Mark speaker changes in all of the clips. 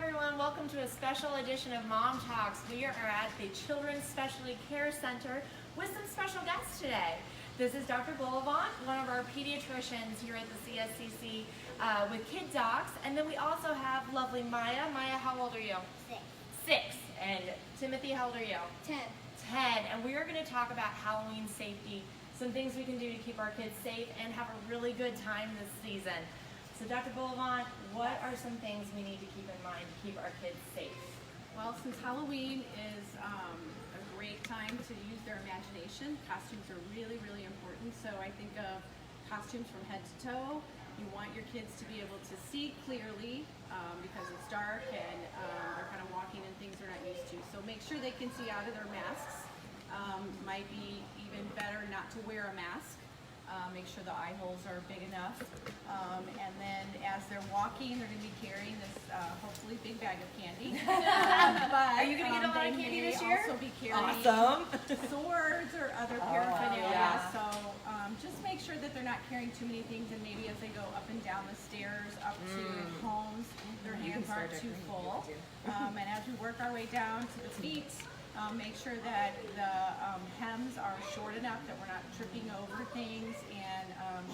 Speaker 1: everyone, welcome to a special edition of Mom Talks. We are at the Children's Specialty Care Center with some special guests today. This is Dr. Bullivant, one of our pediatricians here at the CSCC with kid docs. And then we also have lovely Maya. Maya, how old are you?
Speaker 2: 6.
Speaker 1: 6. And Timothy, how old are you?
Speaker 2: 10.
Speaker 1: 10. And we are going to talk about Halloween safety, some things we can do to keep our kids safe and have a really good time this season. So Dr. Bullivant, what are some things we need to keep in mind to keep our kids safe?
Speaker 3: Well, since Halloween is a great time to use their imagination, costumes are really, really important. So I think of costumes from head to toe. You want your kids to be able to see clearly because it's dark and they're kind of walking in things they're not used to. So make sure they can see out of their masks. Might be even better not to wear a mask. Make sure the eye holes are big enough. And then as they're walking, they're going to be carrying this hopefully big bag of candy. But,
Speaker 1: are you going to get a lot of candy this year?
Speaker 3: Also be carrying swords or other paraphernalia.
Speaker 1: Yeah.
Speaker 3: So just make sure that they're not carrying too many things, and maybe as they go up and down the stairs up to homes, their hands aren't too full. And as we work our way down to the feet, make sure that the hems are short enough that we're not tripping over things, and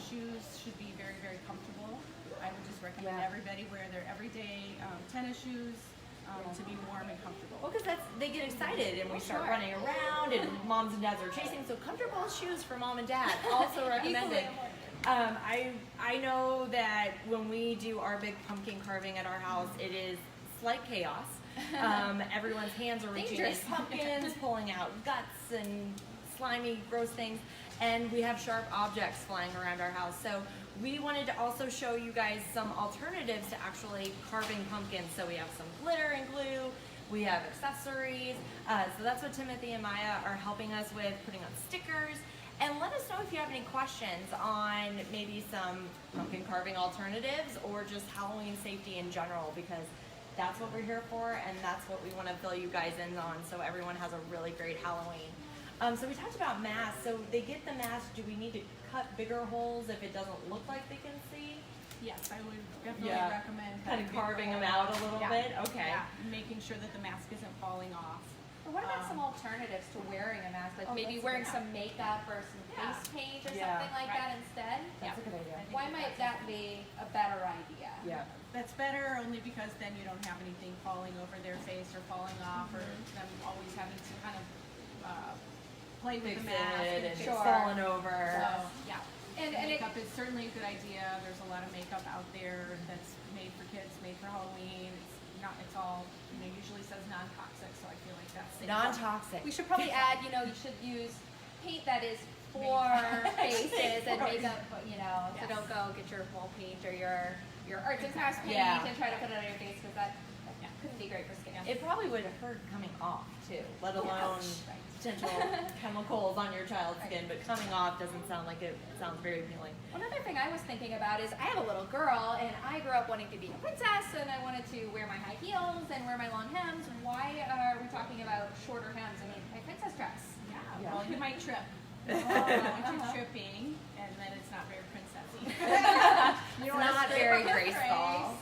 Speaker 3: shoes should be very, very comfortable. I would just recommend everybody wear their everyday tennis shoes to be warm and comfortable.
Speaker 1: Well, because they get excited and we start running around and moms and dads are chasing, so comfortable shoes for mom and dad, also recommended. I know that when we do our big pumpkin carving at our house, it is slight chaos. Everyone's hands are reaching in pumpkins, pulling out guts and slimy, gross things, and we have sharp objects flying around our house. So we wanted to also show you guys some alternatives to actually carving pumpkins. So we have some glitter and glue, we have accessories. So that's what Timothy and Maya are helping us with, putting on stickers. And let us know if you have any questions on maybe some pumpkin carving alternatives or just Halloween safety in general, because that's what we're here for, and that's what we want to fill you guys in on, so everyone has a really great Halloween. So we talked about masks. So they get the mask. Do we need to cut bigger holes if it doesn't look like they can see?
Speaker 3: Yes, I would definitely recommend
Speaker 1: kind of carving them out a little bit. Okay.
Speaker 3: Yeah, making sure that the mask isn't falling off.
Speaker 4: Or what about some alternatives to wearing a mask? Like maybe wearing some makeup or some face paint or something like that instead?
Speaker 1: That's a good idea.
Speaker 4: Why might that be a better idea?
Speaker 1: Yeah.
Speaker 3: That's better only because then you don't have anything falling over their face or falling off, or them always having to kind of play with the mask
Speaker 1: and
Speaker 4: Sure.
Speaker 1: falling over.
Speaker 3: So, yeah.
Speaker 4: And
Speaker 3: makeup is certainly a good idea. There's a lot of makeup out there that's made for kids, made for Halloween. It's all, usually says non-toxic, so I feel like that's safe.
Speaker 1: Non-toxic.
Speaker 4: we should probably add, you should use paint that is for faces and makeup, so don't go get your wall paint or your arts and crafts paint and try to put it on your face, because that couldn't be great for skin.
Speaker 1: It probably would have hurt coming off too, let alone potential chemicals on your child's skin, but coming off doesn't sound like it sounds very appealing.
Speaker 4: Another thing I was thinking about is I have a little girl, and I grew up wanting to be a princess, and I wanted to wear my high heels and wear my long hems. Why are we talking about shorter hems? I mean, my princess dress.
Speaker 3: Yeah. Well, you might trip. If you're tripping, and then it's not very princessy. You don't
Speaker 1: Not very graceful.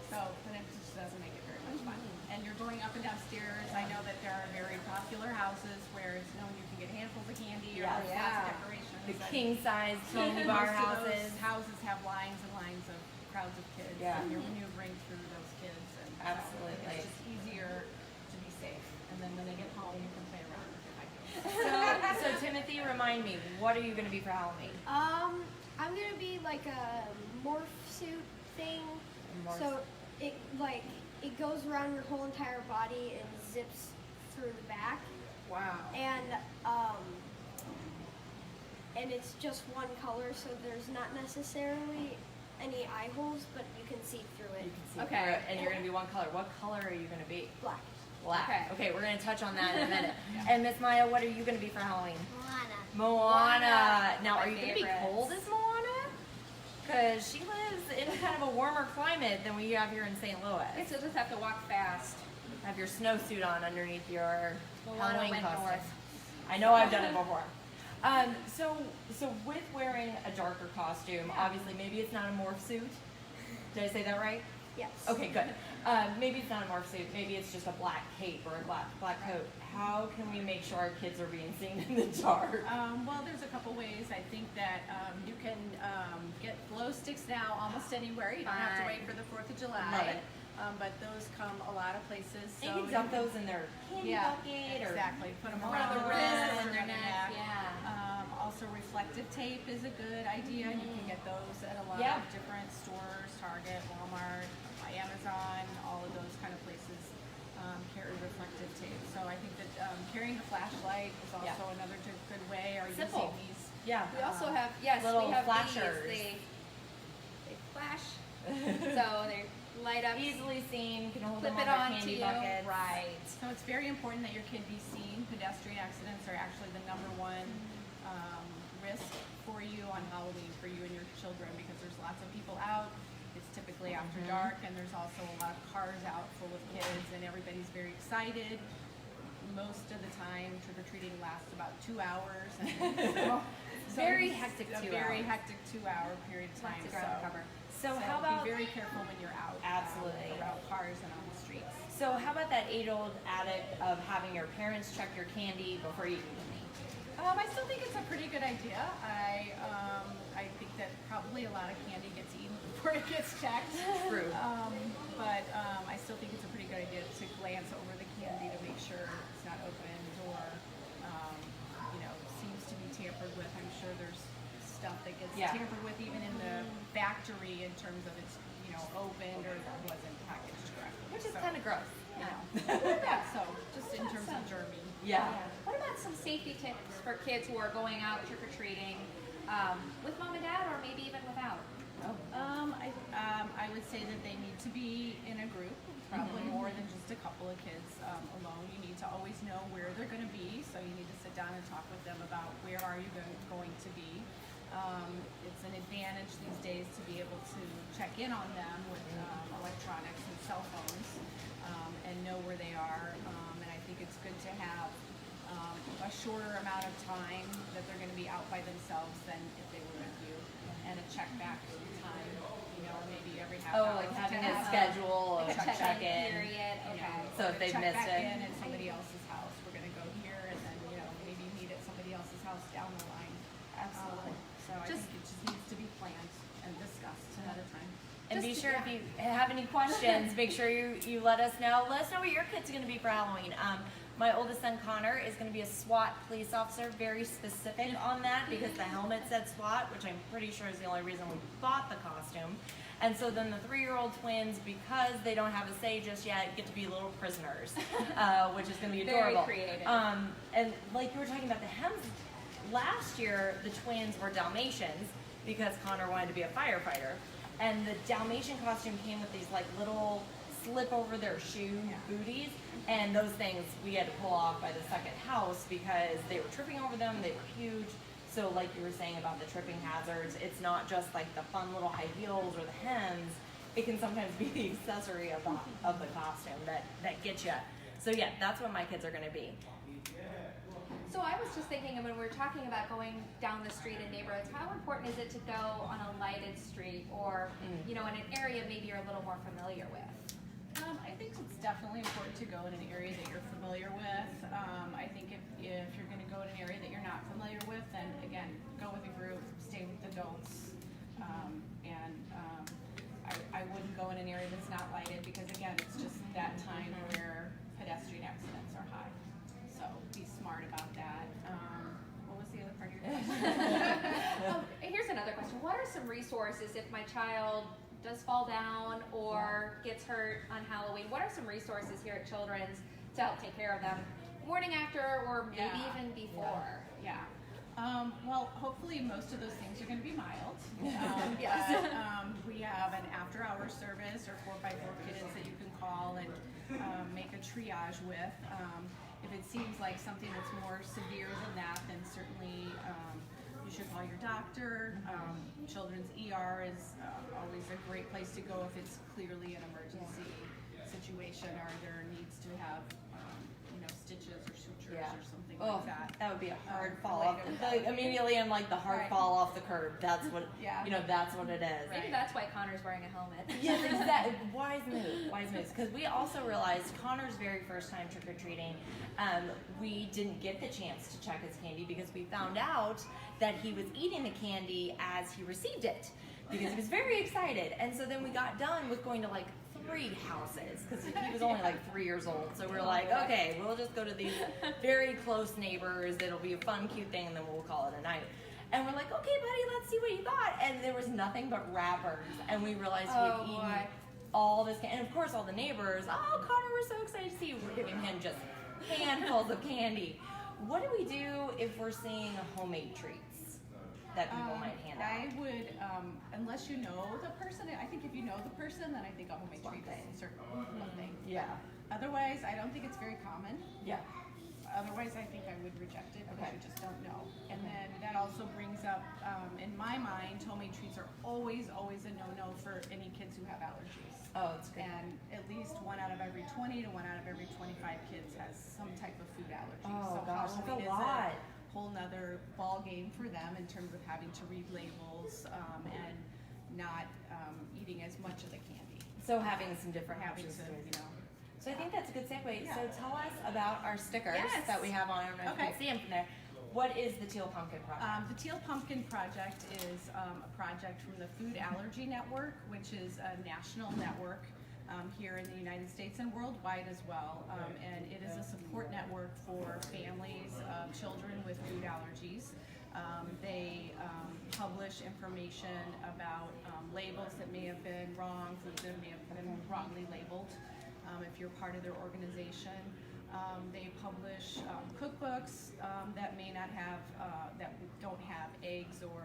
Speaker 3: So then it just doesn't make it very much fun. And you're going up and down stairs. I know that there are very popular houses where it's known you can get handfuls of candy or lots of decorations.
Speaker 1: The king-size candy bar houses.
Speaker 3: Houses have lines and lines of crowds of kids.
Speaker 1: Yeah.
Speaker 3: And you're maneuvering through those kids. And
Speaker 1: Absolutely.
Speaker 3: it's just easier to be safe. And then when they get home, you can play around with your high heels.
Speaker 1: So Timothy, remind me, what are you going to be for Halloween?
Speaker 2: I'm gonna be like a morph suit thing. So it goes around your whole entire body and zips through the back.
Speaker 3: Wow.
Speaker 2: And it's just one color, so there's not necessarily any eye holes, but you can see through it.
Speaker 1: You can see through it, and you're going to be one color. What color are you going to be?
Speaker 2: Black.
Speaker 1: Black. Okay, we're going to touch on that in a minute. And Miss Maya, what are you going to be for Halloween? Moana. Now, are you going to be cold as Moana? Because she lives in kind of a warmer climate than we have here in St. Louis.
Speaker 4: Okay, so just have to walk fast.
Speaker 1: Have your snowsuit on underneath your
Speaker 4: Moana
Speaker 1: Halloween
Speaker 4: went
Speaker 1: costume.
Speaker 4: north.
Speaker 1: I know I've done it before. So with wearing a darker costume, obviously maybe it's not a morph suit. Did I say that right?
Speaker 2: Yes.
Speaker 1: Okay, good. Maybe it's not a morph suit. Maybe it's just a black cape or a black coat. How can we make sure our kids are being seen in the dark?
Speaker 3: Well, there's a couple ways. I think that you can get glow sticks now almost anywhere. You don't have to wait for the 4th of July.
Speaker 1: Love it.
Speaker 3: But those come a lot of places.
Speaker 1: And you can dump those in their candy bucket or
Speaker 3: exactly. Put them
Speaker 1: around
Speaker 3: around
Speaker 1: the
Speaker 3: the
Speaker 1: wrist
Speaker 3: wrist
Speaker 4: or their neck. Yeah.
Speaker 3: Also, reflective tape is a good idea. You can get those at a lot
Speaker 1: Yeah.
Speaker 3: of different stores, Target, Walmart, Amazon, all of those kind of places carry reflective tape. So I think that carrying a flashlight is also another good way. Or
Speaker 1: Simple.
Speaker 3: using these.
Speaker 1: Yeah.
Speaker 4: We also have, yes,
Speaker 1: little
Speaker 4: we have
Speaker 1: flashers.
Speaker 4: these. They flash, so they light up.
Speaker 1: Easily seen, can hold
Speaker 4: Flip
Speaker 1: them
Speaker 4: it
Speaker 1: on
Speaker 4: on to
Speaker 1: candy
Speaker 4: you.
Speaker 1: buckets.
Speaker 4: Right.
Speaker 3: So it's very important that your kid be seen. Pedestrian accidents are actually the #1 risk for you on Halloween for you and your children because there's lots of people out. It's typically after dark, and there's also a lot of cars out full of kids, and everybody's very excited. Most of the time, trick-or-treating lasts about 2 hours. And
Speaker 1: Very hectic 2
Speaker 3: A very
Speaker 1: hours.
Speaker 3: hectic 2-hour period of time.
Speaker 4: Lots of ground to cover.
Speaker 1: So how about
Speaker 3: be very careful when you're out.
Speaker 1: Absolutely.
Speaker 3: Around cars and on the streets.
Speaker 1: So how about that age-old addict of having your parents check your candy before you eat it?
Speaker 3: I still think it's a pretty good idea. I think that probably a lot of candy gets eaten before it gets checked.
Speaker 1: True.
Speaker 3: But I still think it's a pretty good idea to glance over the candy to make sure it's not opened or seems to be tampered with. I'm sure there's stuff that gets tampered with even in the factory in terms of it's opened or wasn't packaged correctly.
Speaker 1: Which is kind of gross.
Speaker 3: Yeah, so just in terms of germing.
Speaker 1: Yeah.
Speaker 4: What about some safety tips for kids who are going out trick-or-treating with mom and dad or maybe even without?
Speaker 3: I would say that they need to be in a group, probably more than just a couple of kids alone. You need to always know where they're going to be, so you need to sit down and talk with them about where are you going to be. It's an advantage these days to be able to check in on them with electronics and cell phones and know where they are. And I think it's good to have a shorter amount of time that they're going to be out by themselves than if they were with you, and a check back time, maybe every half hour.
Speaker 1: Oh, like having
Speaker 3: to
Speaker 1: a
Speaker 3: have
Speaker 1: schedule of
Speaker 4: Like a
Speaker 1: check-in.
Speaker 4: period. Okay.
Speaker 1: So if they've
Speaker 3: check
Speaker 1: missed
Speaker 3: back
Speaker 1: it.
Speaker 3: in at somebody else's house, we're going to go here, and then maybe meet at somebody else's house down the line.
Speaker 1: Absolutely.
Speaker 3: So I think it just needs to be planned and discussed ahead of time.
Speaker 1: And be sure if you have any questions, make sure you let us know. Let us know what your kid's going to be for Halloween. My oldest son, Connor, is going to be a SWAT police officer, very specific on that because the helmet said SWAT, which I'm pretty sure is the only reason we bought the costume. And so then the 3-year-old twins, because they don't have a say just yet, get to be little prisoners, which is going to be adorable.
Speaker 4: Very creative.
Speaker 1: And like you were talking about the hems, last year the twins were Dalmatians because Connor wanted to be a firefighter. And the Dalmatian costume came with these like little slip over their shoe booties, and those things we had to pull off by the second house because they were tripping over them, they were huge. So like you were saying about the tripping hazards, it's not just like the fun little high heels or the hems, it can sometimes be the accessory of the costume that gets you. So yeah, that's what my kids are gonna be.
Speaker 4: So I was just thinking, when we're talking about going down the street in neighborhoods, how important is it to go on a lighted street or, in an area maybe you're a little more familiar with?
Speaker 3: I think it's definitely important to go in an area that you're familiar with. I think if you're going to go in an area that you're not familiar with, then again, go with a group, stay with adults. I wouldn't go in an area that's not lighted because again, it's just that time where pedestrian accidents are high. So be smart about that. What was the other part of your question?
Speaker 4: Here's another question. What are some resources if my child does fall down or gets hurt on Halloween? What are some resources here at Children's to help take care of them morning after or maybe even before?
Speaker 3: Yeah. Well, hopefully most of those things are going to be mild.
Speaker 4: Yes.
Speaker 3: But, we have an after-hours service or 4x4 kids that you can call and make a triage with. If it seems like something that's more severe than that, then certainly you should call your doctor. Children's ER is always a great place to go if it's clearly an emergency situation or there needs to have stitches or sutures
Speaker 1: Yeah.
Speaker 3: or something
Speaker 1: Oh,
Speaker 3: like that.
Speaker 1: that would be a hard fall
Speaker 3: later
Speaker 1: off.
Speaker 3: that would be-
Speaker 1: Immediately, I'm like the hard
Speaker 3: Right.
Speaker 1: fall off the curb. That's what,
Speaker 3: Yeah.
Speaker 1: that's what it is.
Speaker 4: Maybe that's why Connor's wearing a helmet.
Speaker 1: Yes, exactly. Wise moves. Because we also realized Connor's very first time trick or treating, we didn't get the chance to check his candy because we found out that he was eating the candy as he received it because he was very excited. And so then we got done with going to like 3 houses because he was only like 3 years old. So we're like, okay, we'll just go to these very close neighbors. It'll be a fun, cute thing, and then we'll call it a night. And we're like, okay, buddy, let's see what you got. And there was nothing but wrappers. And we realized he had eaten all this candy. And of course, all the neighbors, oh, Connor, we're so excited to see you. We're giving him just handfuls of candy. What do we do if we're seeing homemade treats that people might hand out?
Speaker 3: I would, unless you know the person, I think if you know the person, then I think a homemade treat is certainly one thing.
Speaker 1: Yeah.
Speaker 3: Otherwise, I don't think it's very common.
Speaker 1: Yeah.
Speaker 3: Otherwise, I think I would reject it because
Speaker 1: Okay.
Speaker 3: you just don't know. And then that also brings up, in my mind, homemade treats are always a no-no for any kids who have allergies.
Speaker 1: Oh, it's good.
Speaker 3: And at least 1 out of every 20 to 1 out of every 25 kids has some type of food allergy.
Speaker 1: Oh,
Speaker 3: so
Speaker 1: gosh, that's
Speaker 3: Halloween
Speaker 1: a
Speaker 3: is
Speaker 1: lot.
Speaker 3: a whole nother ball game for them in terms of having to read labels and not eating as much of the candy.
Speaker 1: So having some different
Speaker 3: Having
Speaker 1: options.
Speaker 3: to,
Speaker 1: So I think that's a good segue.
Speaker 3: Yeah.
Speaker 1: So tell us about our stickers
Speaker 3: Yes.
Speaker 1: that we have on. I don't know if you
Speaker 3: Okay.
Speaker 1: can see them from there. What is the Teal Pumpkin Project?
Speaker 3: The Teal Pumpkin Project is a project from the Food Allergy Network, which is a national network here in the United States and worldwide as well. And it is a support network for families of children with food allergies. They publish information about labels that may have been wrong, foods that may have been wrongly labeled. If you're part of their organization, they publish cookbooks that may not have, that don't have eggs or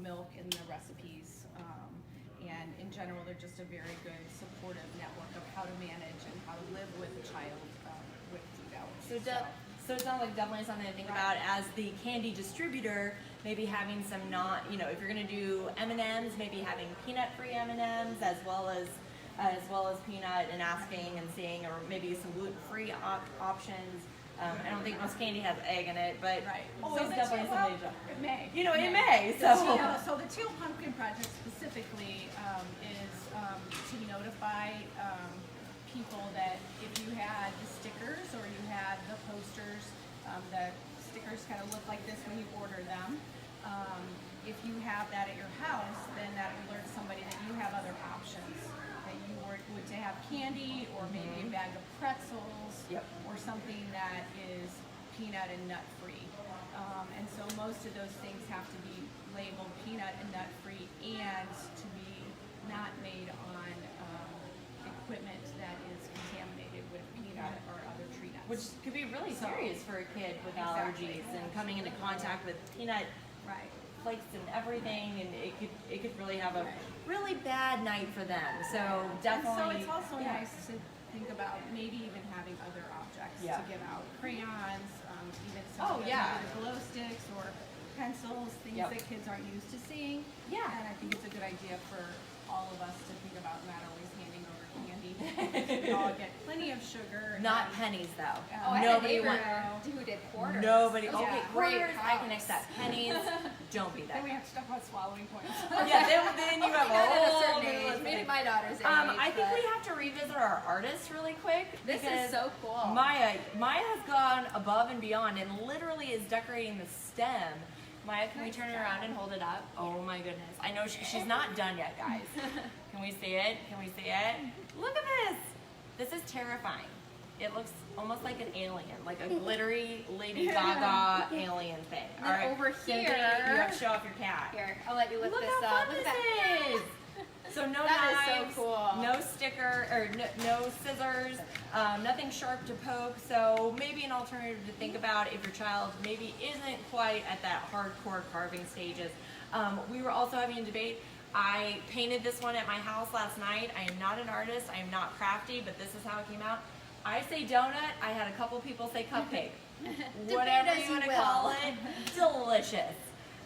Speaker 3: milk in the recipes. And in general, they're just a very good supportive network of how to manage and how to live with a child with food allergies.
Speaker 1: So it sounds like definitely something to think about as the candy distributor. Maybe having some if you're gonna do M&Ms, maybe having peanut-free M&Ms as well as peanut, and asking and seeing, or maybe some gluten-free options. I don't think most candy has egg in it, but always definitely something to.
Speaker 3: It may.
Speaker 1: It may.
Speaker 3: So the Teal Pumpkin Project specifically is to notify people that if you had the stickers or you had the posters, the stickers kind of look like this when you order them. If you have that at your house, then that alerts somebody that you have other options. That you would to have candy or maybe a bag of pretzels or something that is peanut and nut free. And so most of those things have to be labeled peanut and nut free and to be not made on equipment that is contaminated with peanut or other tree nuts.
Speaker 1: Which could be really serious for a kid with allergies and coming into contact with peanut flakes and everything, and it could really have a really bad night for them. So definitely.
Speaker 3: And so it's also nice to think about maybe even having other objects to give out, crayons, even some glow sticks or pencils, things that kids aren't used to seeing.
Speaker 1: Yeah.
Speaker 3: And I think it's a good idea for all of us to think about not always handing over candy. We all get plenty of sugar.
Speaker 1: Not pennies though.
Speaker 4: I had a neighbor who did quarters.
Speaker 1: Nobody.
Speaker 3: Yeah.
Speaker 1: Okay,
Speaker 4: Great
Speaker 1: quarters I can
Speaker 4: house.
Speaker 1: accept. Pennies, don't be that.
Speaker 3: Then we have to talk about swallowing points.
Speaker 1: Yeah, then you have a
Speaker 4: Not at a
Speaker 1: whole
Speaker 4: certain
Speaker 1: new
Speaker 4: age.
Speaker 1: list.
Speaker 4: Maybe my daughter's age.
Speaker 1: I think
Speaker 4: but
Speaker 1: we have to revisit our artists really quick.
Speaker 4: This
Speaker 1: because
Speaker 4: is so cool.
Speaker 1: Maya has gone above and beyond and literally is decorating the stem. Maya, can we turn it around and hold it up? Oh my goodness. I know she's not done yet, guys. Can we see it? Can we see it? Look at this. This is terrifying. It looks almost like an alien, like a glittery Lady Gaga alien thing.
Speaker 4: And then over
Speaker 1: Cynthia,
Speaker 4: here-
Speaker 1: you have to show off your cat.
Speaker 4: Here, I'll let you lift
Speaker 1: Look
Speaker 4: this
Speaker 1: how
Speaker 4: up.
Speaker 1: fun
Speaker 4: Look
Speaker 1: this
Speaker 4: at that.
Speaker 1: is. So no
Speaker 4: That is so
Speaker 1: knives,
Speaker 4: cool.
Speaker 1: no sticker, or no scissors, nothing sharp to poke. So maybe an alternative to think about if your child maybe isn't quite at that hardcore carving stages. We were also having a debate. I painted this one at my house last night. I am not an artist. I am not crafty, but this is how it came out. I say donut. I had a couple people say cupcake. Whatever
Speaker 4: as
Speaker 1: you
Speaker 4: you
Speaker 1: want to
Speaker 4: will.
Speaker 1: call it, delicious.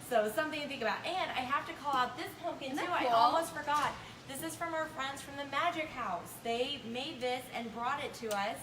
Speaker 1: So something to think about. And I have to call out this pumpkin
Speaker 4: Isn't
Speaker 1: too.
Speaker 4: that
Speaker 1: I
Speaker 4: cool?
Speaker 1: almost forgot. This is from our friends from the Magic House. They made this and brought it to us.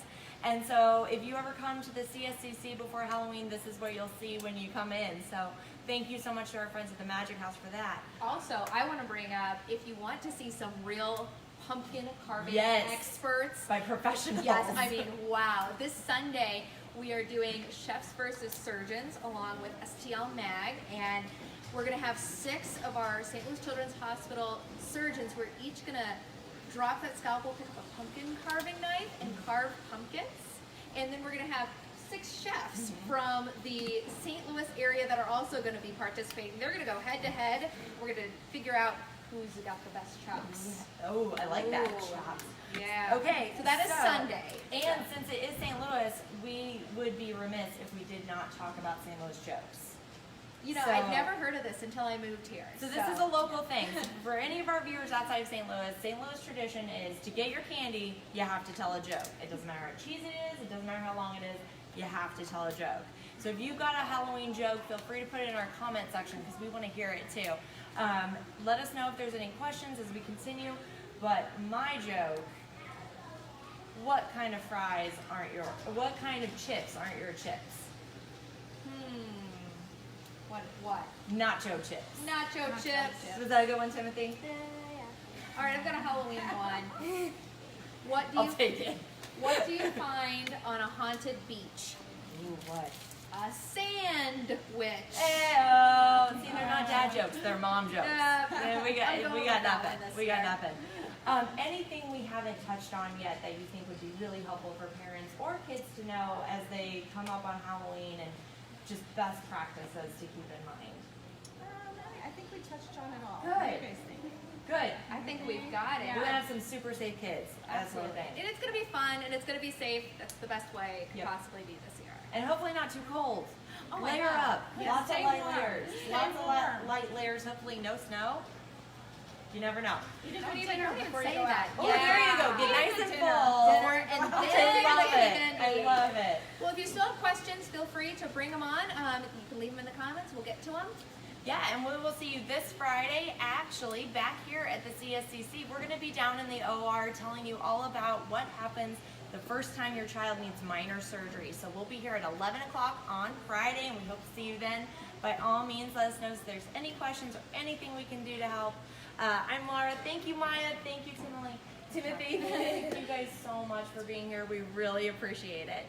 Speaker 1: And so if you ever come to the CSCC before Halloween, this is what you'll see when you come in. So thank you so much to our friends at the Magic House for that.
Speaker 4: Also, I want to bring up, if you want to see some real pumpkin carving
Speaker 1: Yes.
Speaker 4: experts.
Speaker 1: By professionals.
Speaker 4: Yes, I mean, wow. This Sunday, we are doing Chefs versus Surgeons along with STL Mag, and we're going to have 6 of our St. Louis Children's Hospital surgeons. We're each going to drop that scalpel, pick up a pumpkin carving knife, and carve pumpkins. And then we're going to have 6 chefs from the St. Louis area that are also going to be participating. They're going to go head to head. We're going to figure out who's got the best chops.
Speaker 1: Oh, I like that.
Speaker 4: Ooh.
Speaker 1: Chops.
Speaker 4: Yeah.
Speaker 1: Okay,
Speaker 4: So that is Sunday.
Speaker 1: And since it is St. Louis, we would be remiss if we did not talk about St. Louis jokes.
Speaker 4: You know,
Speaker 1: So-
Speaker 4: I'd never heard of this until I moved here.
Speaker 1: So this is a local thing. For any of our viewers outside of St. Louis tradition is to get your candy, you have to tell a joke. It doesn't matter how cheesy it is, it doesn't matter how long it is, you have to tell a joke. So if you've got a Halloween joke, feel free to put it in our comment section because we want to hear it too. Let us know if there's any questions as we continue. But my joke, what kind of fries aren't your, what kind of chips aren't your chips?
Speaker 4: What?
Speaker 1: Nacho chips.
Speaker 4: Nacho chips.
Speaker 1: Was that a good one, Timothy?
Speaker 4: All right, I've got a Halloween one. What do
Speaker 1: I'll
Speaker 4: you
Speaker 1: take it.
Speaker 4: What do you find on a haunted beach?
Speaker 1: Ooh, what?
Speaker 4: A sandwich.
Speaker 1: Ew. See, they're not dad jokes, they're mom jokes. Yeah, we
Speaker 4: I'm going
Speaker 1: got
Speaker 4: with that
Speaker 1: nothing.
Speaker 4: one this
Speaker 1: We got
Speaker 4: year.
Speaker 1: nothing. Anything we haven't touched on yet that you think would be really helpful for parents or kids to know as they come up on Halloween and just best practices to keep in mind?
Speaker 3: I think we touched on it all.
Speaker 1: Good.
Speaker 3: What do you guys think?
Speaker 1: Good.
Speaker 4: I think we've got it.
Speaker 1: We're gonna have some super safe kids. That's what I
Speaker 4: Absolutely.
Speaker 1: think.
Speaker 4: And it's gonna be fun and it's gonna be safe. That's the best way it could
Speaker 1: Yep.
Speaker 4: possibly be this year.
Speaker 1: And hopefully not too cold.
Speaker 4: Oh, I
Speaker 1: Layer
Speaker 4: know.
Speaker 1: up.
Speaker 3: Yeah,
Speaker 1: Lots of
Speaker 3: stay
Speaker 1: light
Speaker 3: warm.
Speaker 1: layers.
Speaker 3: Stay
Speaker 1: Lots of
Speaker 3: warm.
Speaker 1: light layers. Hopefully no snow. You never know.
Speaker 3: You just
Speaker 4: Don't
Speaker 3: want
Speaker 4: even
Speaker 3: dinner
Speaker 4: say
Speaker 3: before you go
Speaker 4: that.
Speaker 3: out.
Speaker 1: Oh, there you go. Get
Speaker 3: Yeah.
Speaker 1: nice and
Speaker 3: Dinner.
Speaker 1: full.
Speaker 4: Dinner and
Speaker 1: I
Speaker 4: then
Speaker 1: love
Speaker 4: the
Speaker 1: it.
Speaker 4: candy.
Speaker 1: I love it.
Speaker 4: Well, if you still have questions, feel free to bring them on. You can leave them in the comments. We'll get to them.
Speaker 1: Yeah, and we will see you this Friday, actually, back here at the CSCC. We're going to be down in the OR telling you all about what happens the first time your child needs minor surgery. So we'll be here at 11 o'clock on Friday, and we hope to see you then. By all means, let us know if there's any questions or anything we can do to help. I'm Laura. Thank you, Maya. Thank you, Timothy. Thank you guys so much for being here. We really appreciate it.